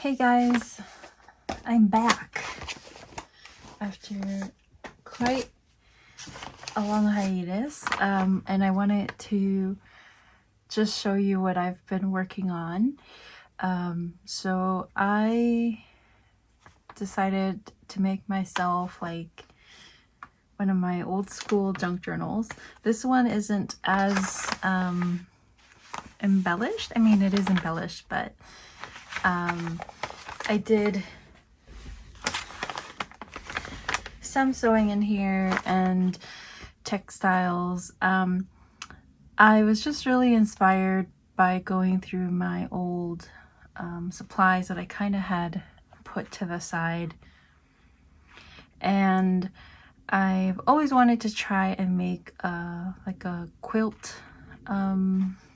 Hey guys, I'm back after quite a long hiatus, and I wanted to just show you what I've been working on. So I decided to make myself like one of my old school junk journals. This one isn't as embellished. I mean, it is embellished, but I did some sewing in here and textiles. I was just really inspired by going through my old supplies that I kind of had put to the side, and I've always wanted to try and make like a quilt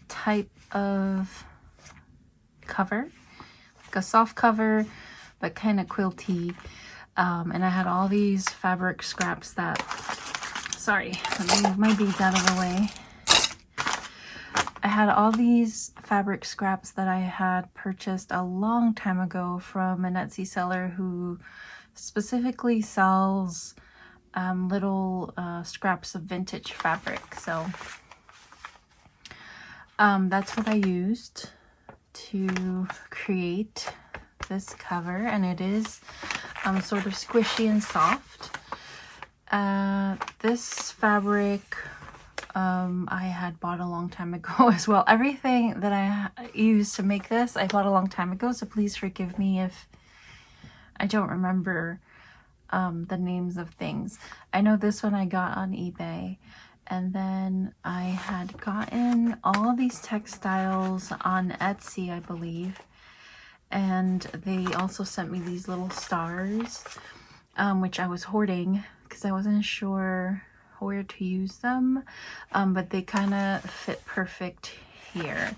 type of cover, like a soft cover but kind of quilty. And I had all these fabric scraps that, sorry, let me move my beads out of the way. I had all these fabric scraps that I had purchased a long time ago from an Etsy seller who specifically sells little scraps of vintage fabric. So that's what I used to create this cover, and it is sort of squishy and soft. This fabric I had bought a long time ago as well. Everything that I used to make this I bought a long time ago, so please forgive me if I don't remember the names of things. I know this one I got on eBay, and then I had gotten all of these textiles on Etsy, I believe, and they also sent me these little stars, which I was hoarding because I wasn't sure where to use them, but they kind of fit perfect here.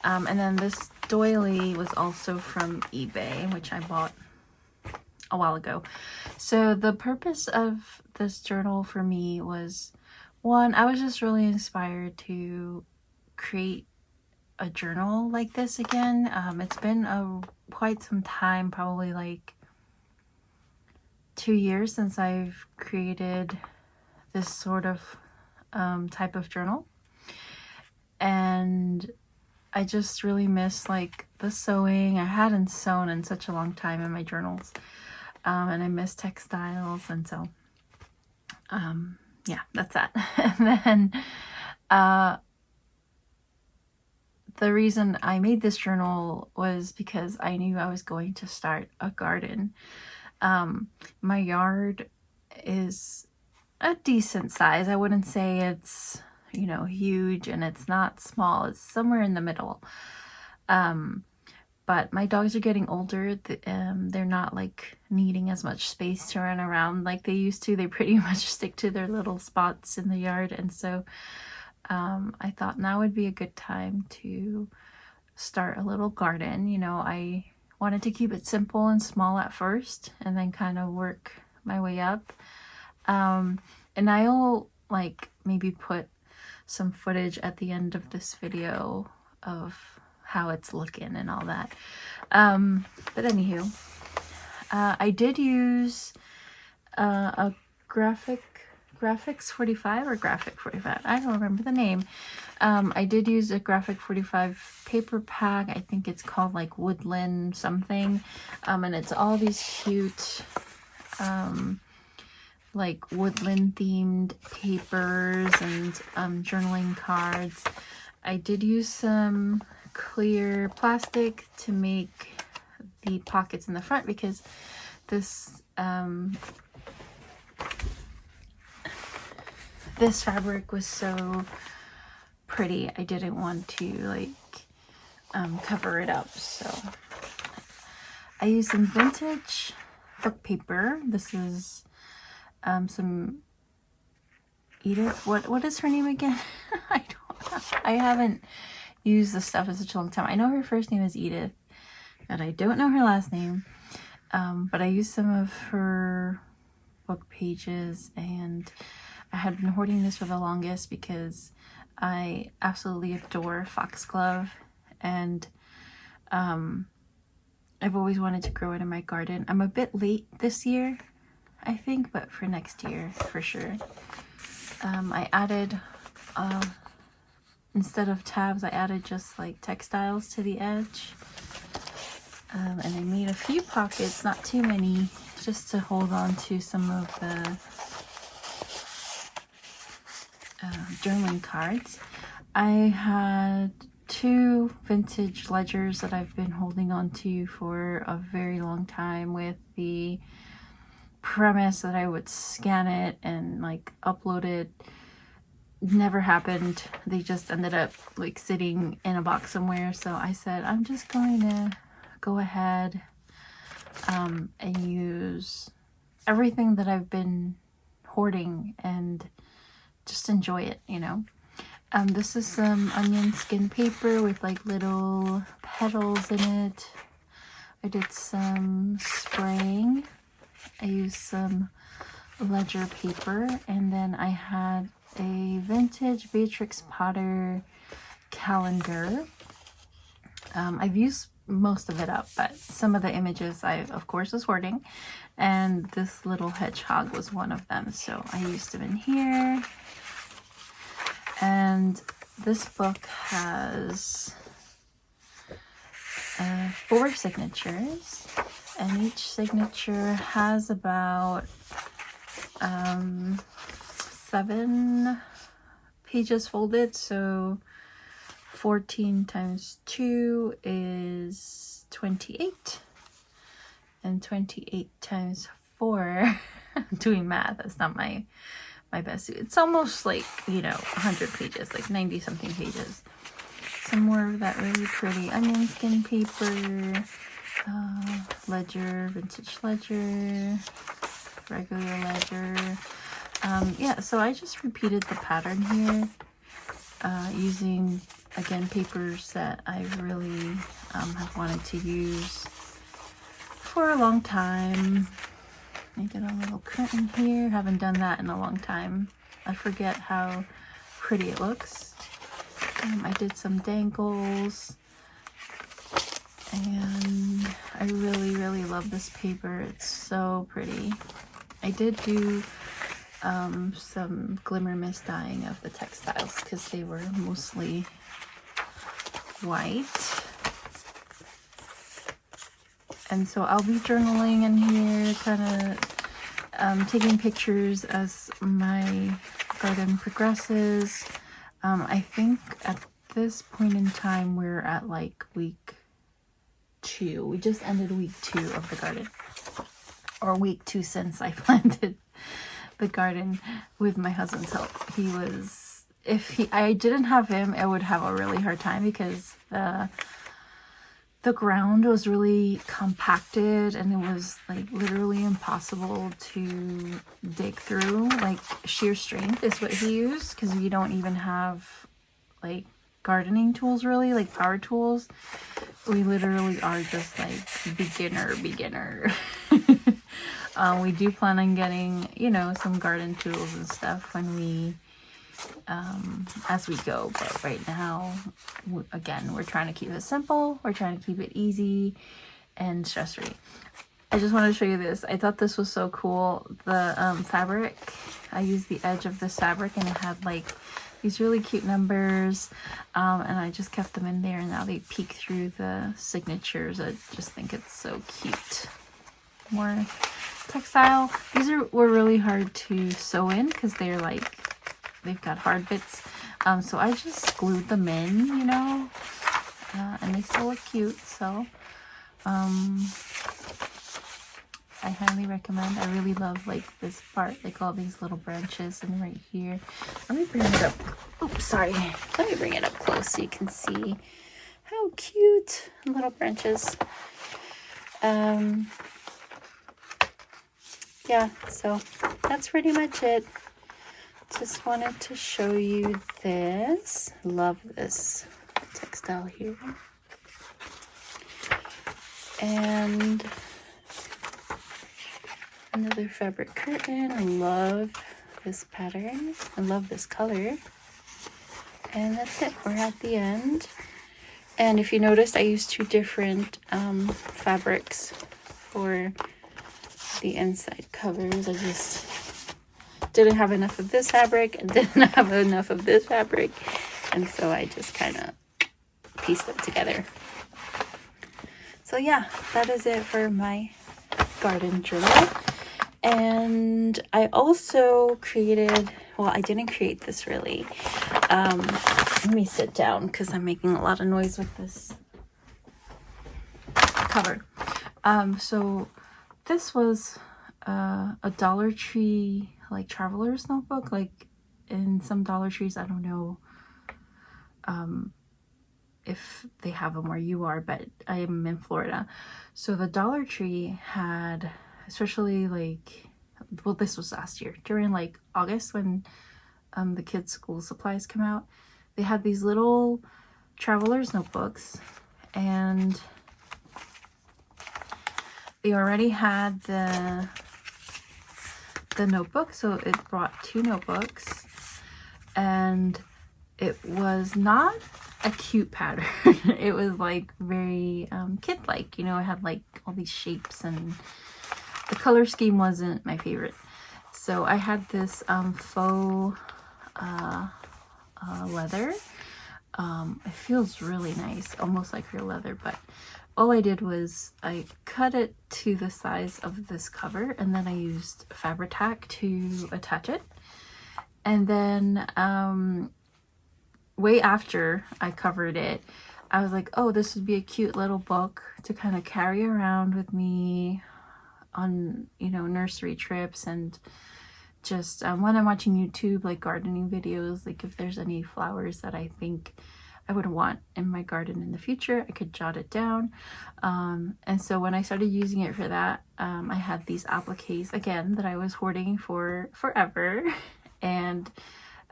And then this doily was also from eBay, which I bought a while ago. So the purpose of this journal for me was, one, I was just really inspired to create a journal like this again. It's been quite some time, probably like 2 years since I've created this sort of type of journal, and I just really miss like the sewing. I hadn't sewn in such a long time in my journals, and I miss textiles, and so yeah, that's that. And then the reason I made this journal was because I knew I was going to start a garden. My yard is a decent size. I wouldn't say it's, you know, huge, and it's not small. It's somewhere in the middle. But my dogs are getting older. They're not like needing as much space to run around like they used to. They pretty much stick to their little spots in the yard, and so I thought now would be a good time to start a little garden. You know, I wanted to keep it simple and small at first, and then kind of work my way up. And I'll like maybe put some footage at the end of this video of how it's looking and all that. But anywho, I did use a Graphics 45 or Graphic 45. I don't remember the name. I did use a Graphic 45 paper pack. I think it's called like Woodland something. And it's all these cute like woodland themed papers and journaling cards. I did use some clear plastic to make the pockets in the front because this this fabric was so pretty. I didn't want to like cover it up, so I used some vintage book paper. This is some Edith, what is her name again? I haven't used this stuff in such a long time. I know her first name is Edith, and I don't know her last name, but I used some of her book pages, and I had been hoarding this for the longest because I absolutely adore Foxglove, and I've always wanted to grow it in my garden. I'm a bit late this year, I think, but for next year, for sure. I added, instead of tabs, I added just like textiles to the edge. And I made a few pockets, not too many, just to hold on to some of the journaling cards. I had 2 vintage ledgers that I've been holding on to for a very long time, with the premise that I would scan it and like upload it. Never happened. They just ended up like sitting in a box somewhere. So I said, I'm just going to go ahead and use everything that I've been hoarding and just enjoy it, you know. This is some onion skin paper with like little petals in it. I did some spraying. I used some ledger paper, and then I had a vintage Beatrix Potter calendar. I've used most of it up, but some of the images I of course was hoarding, and this little hedgehog was one of them, so I used them in here. And this book has 4 signatures, and each signature has about 7 pages folded, so 14 times 2 is 28, and 28 times 4 doing math, that's not my best. It's almost like, you know, 100 pages, like 90 something pages. Some more of that really pretty onion skin paper, ledger, vintage ledger, regular ledger. Yeah, so I just repeated the pattern here, using, again, papers that I really have wanted to use for a long time. I did a little curtain here. Haven't done that in a long time. I forget how pretty it looks. I did some dangles, and I really, really love this paper. It's so pretty. I did do some glimmer mist dyeing of the textiles because they were mostly white. And so I'll be journaling in here, kind of taking pictures as my garden progresses. I think at this point in time we're at like week 2. We just ended week 2 of the garden, or week 2 since I planted the garden with my husband's help. He was, I didn't have him, I would have a really hard time because the ground was really compacted and it was like literally impossible to dig through. Like sheer strength is what he used, because we don't even have like gardening tools really, like power tools. We literally are just like beginner. We do plan on getting, you know, some garden tools and stuff when we as we go, but right now, again, we're trying to keep it simple, we're trying to keep it easy and stress-free. I just wanted to show you this. I thought this was so cool. The fabric, I used the edge of this fabric and it had like these really cute numbers, and I just kept them in there, and now they peek through the signatures. I just think it's so cute. More textile. These were really hard to sew in because they're like, they've got hard bits, so I just glued them in, you know, and they still look cute. So I highly recommend. I really love like this part, like all these little branches, and right here, let me bring it up. Oops, sorry. Let me bring it up close so you can see how cute little branches. Yeah, so that's pretty much it. Just wanted to show you this. Love this textile here. And another fabric curtain. I love this pattern. I love this color. And that's it. We're at the end. And if you noticed, I used 2 different fabrics for the inside covers. I just didn't have enough of this fabric and didn't have enough of this fabric, and so I just kind of pieced them together. So yeah, that is it for my garden journal. And I also created, well, I didn't create this really. Let me sit down because I'm making a lot of noise with this cover. So this was a Dollar Tree like traveler's notebook. Like in some Dollar Trees, I don't know if they have them where you are, but I am in Florida. So the Dollar Tree had, especially like, well, this was last year during like August when the kids' school supplies come out. They had these little traveler's notebooks, and they already had the notebook, so it brought 2 notebooks, and it was not a cute pattern. It was like very kid-like, you know. It had like all these shapes, and the color scheme wasn't my favorite. So I had this faux leather. It feels really nice, almost like real leather, but all I did was I cut it to the size of this cover, and then I used Fabri-Tac to attach it. And then way after I covered it, I was like, oh, this would be a cute little book to kind of carry around with me on, you know, nursery trips, and just when I'm watching YouTube, like gardening videos, like if there's any flowers that I think I would want in my garden in the future, I could jot it down. And so when I started using it for that, I had these appliques again that I was hoarding for forever, and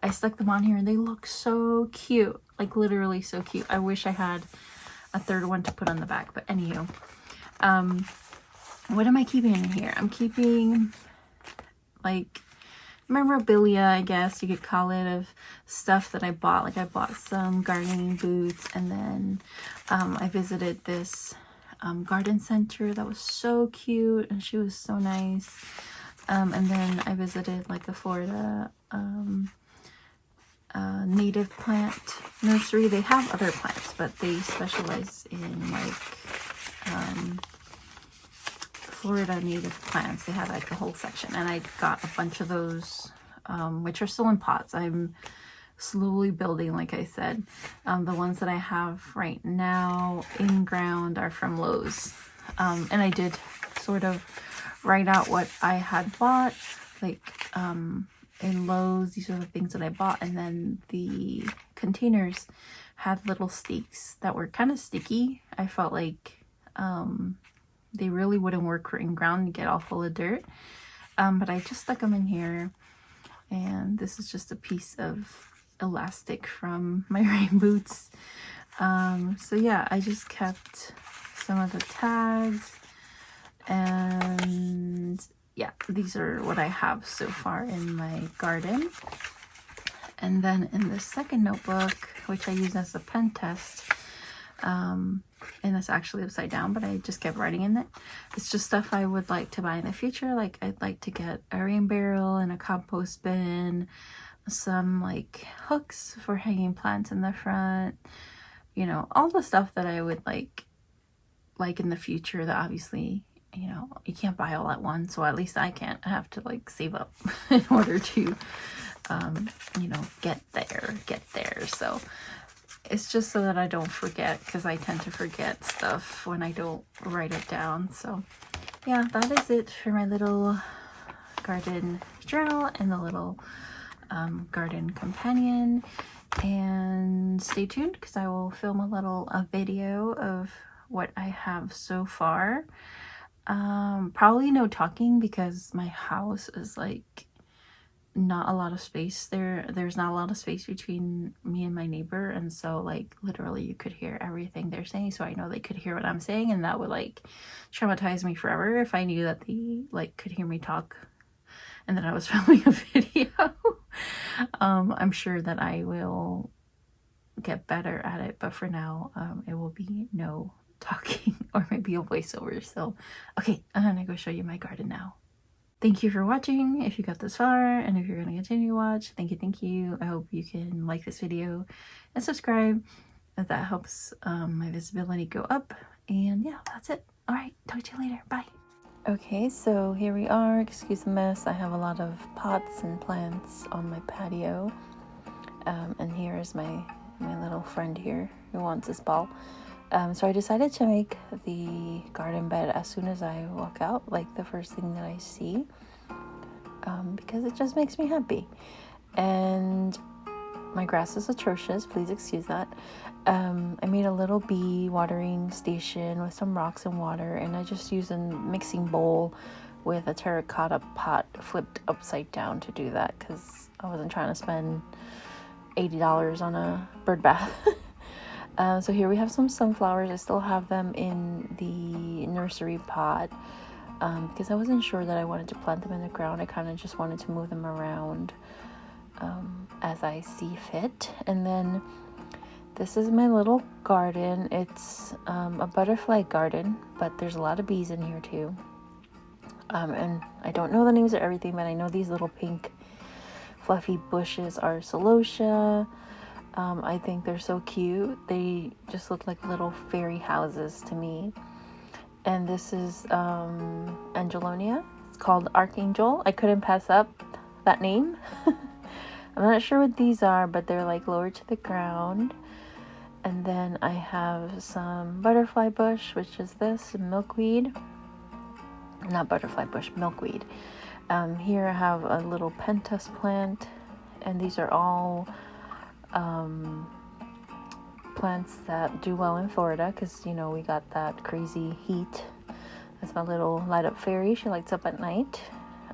I stuck them on here, and they look so cute, like literally so cute. I wish I had a third one to put on the back, but anywho, what am I keeping in here? I'm keeping like memorabilia, I guess you could call it, of stuff that I bought. Like I bought some gardening boots, and then I visited this garden center that was so cute, and she was so nice. And then I visited like the Florida native plant nursery. They have other plants, but they specialize in like Florida native plants. They have like a whole section, and I got a bunch of those, which are still in pots. I'm slowly building, like I said. The ones that I have right now in ground are from Lowe's, and I did sort of write out what I had bought, like in Lowe's. These are the things that I bought, and then the containers had little stakes that were kind of sticky. I felt like they really wouldn't work in ground and get all full of dirt, but I just stuck them in here. And this is just a piece of elastic from my rain boots. So yeah, I just kept some of the tags, and yeah, these are what I have so far in my garden. And then in the second notebook, which I use as a pen test, and it's actually upside down, but I just kept writing in it. It's just stuff I would like to buy in the future. Like I'd like to get a rain barrel and a compost bin, some like hooks for hanging plants in the front, you know, all the stuff that I would like in the future that obviously, you know, you can't buy all at once. So at least I can't. I have to like save up in order to, you know, get there. So it's just so that I don't forget, because I tend to forget stuff when I don't write it down. So yeah, that is it for my little garden journal and the little garden companion. And stay tuned, because I will film a video of what I have so far. Probably no talking, because my house is like not a lot of space there's not a lot of space between me and my neighbor, and so like literally you could hear everything they're saying. So I know they could hear what I'm saying, and that would like traumatize me forever if I knew that they like could hear me talk and that I was filming a video. I'm sure that I will get better at it, but for now it will be no talking or maybe a voiceover. So okay, I'm gonna go show you my garden now. Thank you for watching if you got this far, and if you're going to continue to watch, thank you. I hope you can like this video and subscribe, as that helps my visibility go up. And yeah, that's it. All right, talk to you later. Bye. Okay, so here we are. Excuse the mess. I have a lot of pots and plants on my patio, and here is my little friend here who wants this ball. So I decided to make the garden bed as soon as I walk out, like the first thing that I see, because it just makes me happy. And my grass is atrocious, please excuse that. I made a little bee watering station with some rocks and water, and I just used a mixing bowl with a terracotta pot flipped upside down to do that, because I wasn't trying to spend $80 on a bird bath. So here we have some sunflowers. I still have them in the nursery pot because I wasn't sure that I wanted to plant them in the ground. I kind of just wanted to move them around as I see fit. And then this is my little garden. It's a butterfly garden, but there's a lot of bees in here too. And I don't know the names of everything, but I know these little pink fluffy bushes are celosia. I think they're so cute. They just look like little fairy houses to me. And this is Angelonia. It's called Archangel. I couldn't pass up that name. I'm not sure what these are, but they're like lower to the ground. And then I have some butterfly bush, which is this, milkweed. Not butterfly bush, milkweed. Here I have a little pentas plant, and these are all plants that do well in Florida, because you know we got that crazy heat. That's my little light up fairy. She lights up at night.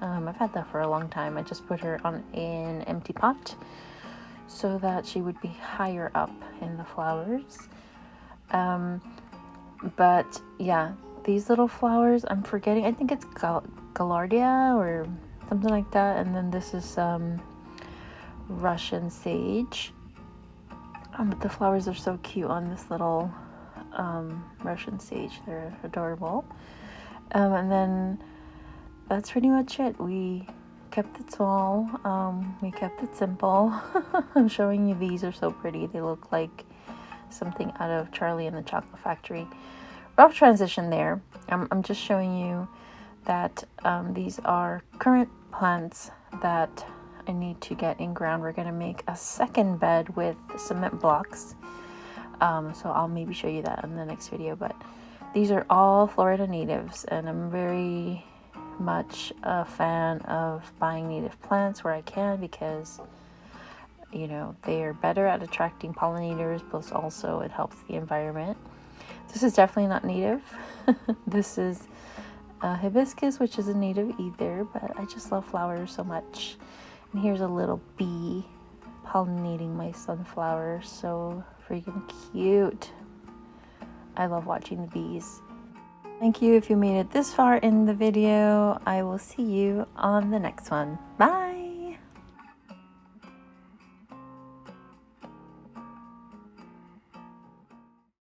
I've had that for a long time. I just put her on an empty pot so that she would be higher up in the flowers. But yeah, these little flowers, I'm forgetting, I think it's Gaillardia or something like that. And then this is Russian sage. But the flowers are so cute on this little Russian sage. They're adorable. And then that's pretty much it. We kept it small. We kept it simple. I'm showing you, these are so pretty. They look like something out of Charlie and the Chocolate Factory. Rough transition there. I'm just showing you that these are current plants that I need to get in ground. We're going to make a second bed with cement blocks. So I'll maybe show you that in the next video. But these are all Florida natives, and I'm very much a fan of buying native plants where I can, because you know they are better at attracting pollinators, plus also it helps the environment. This is definitely not native. This is hibiscus, which isn't native either, but I just love flowers so much. And here's a little bee pollinating my sunflower. So freaking cute. I love watching the bees. Thank you if you made it this far in the video. I will see you on the next one. Bye!